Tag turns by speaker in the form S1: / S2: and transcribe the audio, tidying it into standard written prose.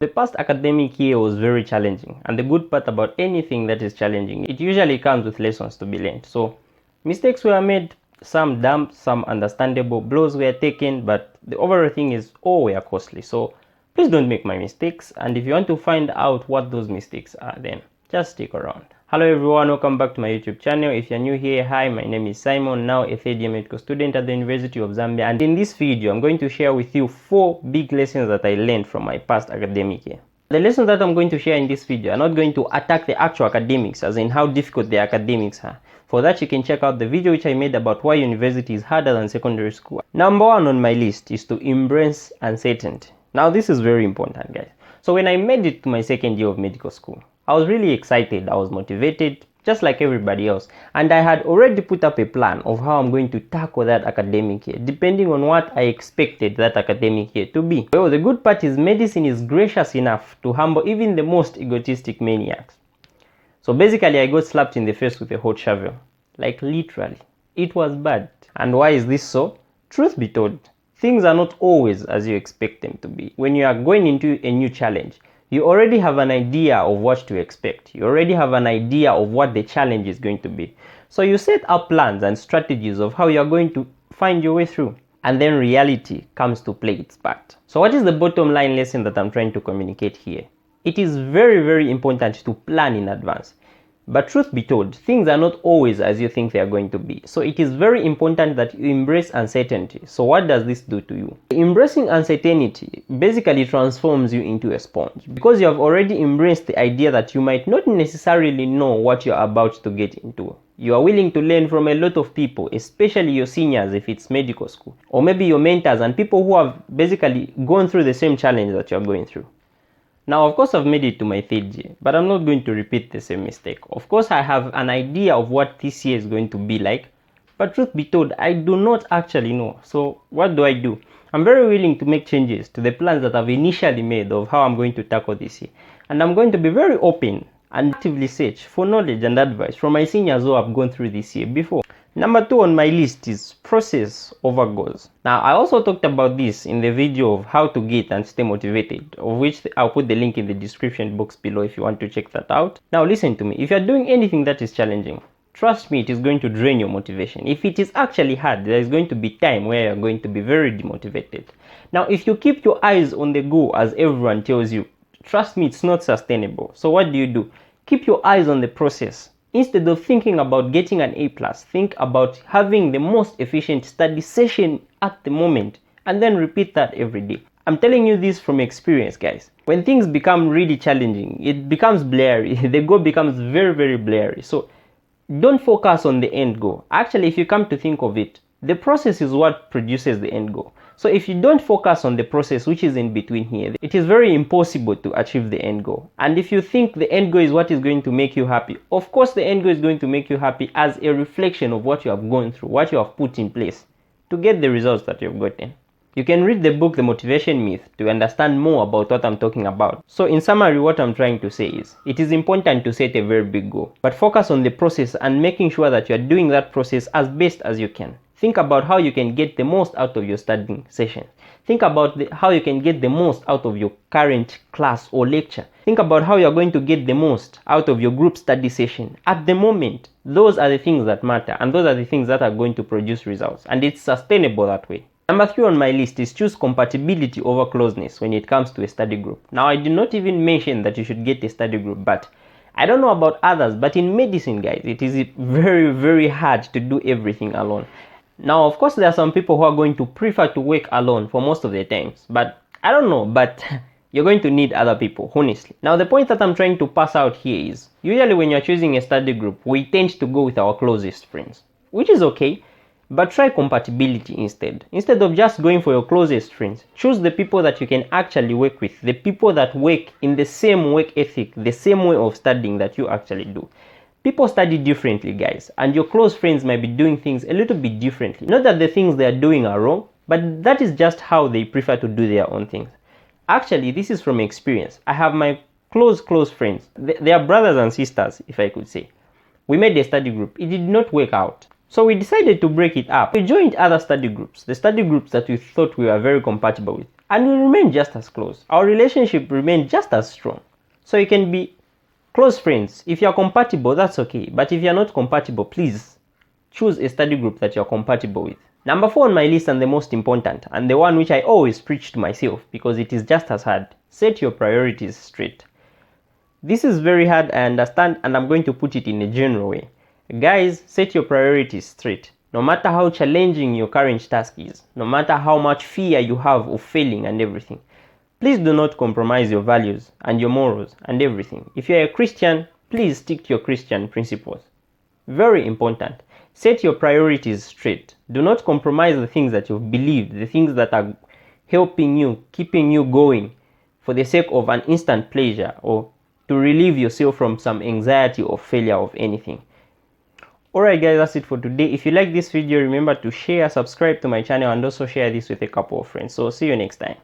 S1: The past academic year was very challenging, and the good part about anything that is challenging, it usually comes with lessons to be learned. So mistakes were made, some dumb, some understandable, blows were taken, but the overall thing is all were costly. So please don't make my mistakes, and if you want to find out what those mistakes are, then just stick around. Hello everyone, welcome back to my YouTube channel. If you're new here, hi, my name is Simon, now a third year medical student at the University of Zambia, and in this video I'm going to share with you 4 big lessons that I learned from my past academic year. The lessons that I'm going to share in this video are not going to attack the actual academics, as in how difficult the academics are. For that, you can check out the video which I made about why university is harder than secondary school. Number 1 on my list is to embrace uncertainty. Now this is very important, guys. So when I made it to my second year of medical school, I was really excited, I was motivated, just like everybody else. And I had already put up a plan of how I'm going to tackle that academic year, depending on what I expected that academic year to be. Well, the good part is medicine is gracious enough to humble even the most egotistic maniacs. So basically, I got slapped in the face with a hot shovel. Like literally. It was bad. And why is this so? Truth be told, things are not always as you expect them to be. When you are going into a new challenge, you already have an idea of what to expect. You already have an idea of what the challenge is going to be. So you set up plans and strategies of how you're going to find your way through. And then reality comes to play its part. So what is the bottom line lesson that I'm trying to communicate here? It is very, very important to plan in advance. But truth be told, things are not always as you think they are going to be. So it is very important that you embrace uncertainty. So what does this do to you? Embracing uncertainty basically transforms you into a sponge, because you have already embraced the idea that you might not necessarily know what you're about to get into. You are willing to learn from a lot of people, especially your seniors if it's medical school, or maybe your mentors and people who have basically gone through the same challenge that you're going through. Now, of course, I've made it to my third year, but I'm not going to repeat the same mistake. Of course, I have an idea of what this year is going to be like, but truth be told, I do not actually know. So what do? I'm very willing to make changes to the plans that I've initially made of how I'm going to tackle this year. And I'm going to be very open and actively search for knowledge and advice from my seniors who have gone through this year before. Number 2 on my list is process over goals. Now, I also talked about this in the video of how to get and stay motivated, of which I'll put the link in the description box below if you want to check that out. Now, listen to me. If you're doing anything that is challenging, trust me, it is going to drain your motivation. If it is actually hard, there is going to be time where you're going to be very demotivated. Now, if you keep your eyes on the goal as everyone tells you, trust me, it's not sustainable. So what do? Keep your eyes on the process. Instead of thinking about getting an A+, think about having the most efficient study session at the moment, and then repeat that every day. I'm telling you this from experience, guys. When things become really challenging, it becomes blurry. The goal becomes very, very blurry. So don't focus on the end goal. Actually, if you come to think of it, the process is what produces the end goal. So if you don't focus on the process which is in between here, it is very impossible to achieve the end goal. And if you think the end goal is what is going to make you happy, of course the end goal is going to make you happy as a reflection of what you have gone through, what you have put in place to get the results that you've gotten. You can read the book The Motivation Myth to understand more about what I'm talking about. So in summary, what I'm trying to say is, it is important to set a very big goal, but focus on the process and making sure that you're doing that process as best as you can. Think about how you can get the most out of your studying session. Think about how you can get the most out of your current class or lecture. Think about how you're going to get the most out of your group study session. At the moment, those are the things that matter, and those are the things that are going to produce results, and it's sustainable that way. Number 3 on my list is choose compatibility over closeness when it comes to a study group. Now, I did not even mention that you should get a study group, but I don't know about others, but in medicine, guys, it is very, very hard to do everything alone. Now, of course, there are some people who are going to prefer to work alone for most of the times, but I don't know, but you're going to need other people, honestly. Now, the point that I'm trying to pass out here is, usually when you're choosing a study group, we tend to go with our closest friends, which is okay, but try compatibility instead. Instead of just going for your closest friends, choose the people that you can actually work with, the people that work in the same work ethic, the same way of studying that you actually do. People study differently, guys, and your close friends might be doing things a little bit differently. Not that the things they are doing are wrong, but that is just how they prefer to do their own things. Actually, this is from experience. I have my close friends. They are brothers and sisters, if I could say. We made a study group. It did not work out. So we decided to break it up. We joined other study groups, the study groups that we thought we were very compatible with. and we remain just as close. Our relationship remains just as strong. So you can be close friends. If you're compatible, that's okay. But if you're not compatible, please choose a study group that you're compatible with. Number 4 on my list, and the most important, and the one which I always preach to myself because it is just as hard: set your priorities straight. This is very hard, I understand, and I'm going to put it in a general way. Guys, set your priorities straight. No matter how challenging your current task is, no matter how much fear you have of failing and everything, please do not compromise your values and your morals and everything. If you're a Christian, please stick to your Christian principles. Very important. Set your priorities straight. Do not compromise the things that you've believed, the things that are helping you, keeping you going for the sake of an instant pleasure or to relieve yourself from some anxiety or failure of anything. Alright guys, that's it for today. If you like this video, remember to share, subscribe to my channel, and also share this with a couple of friends. So see you next time.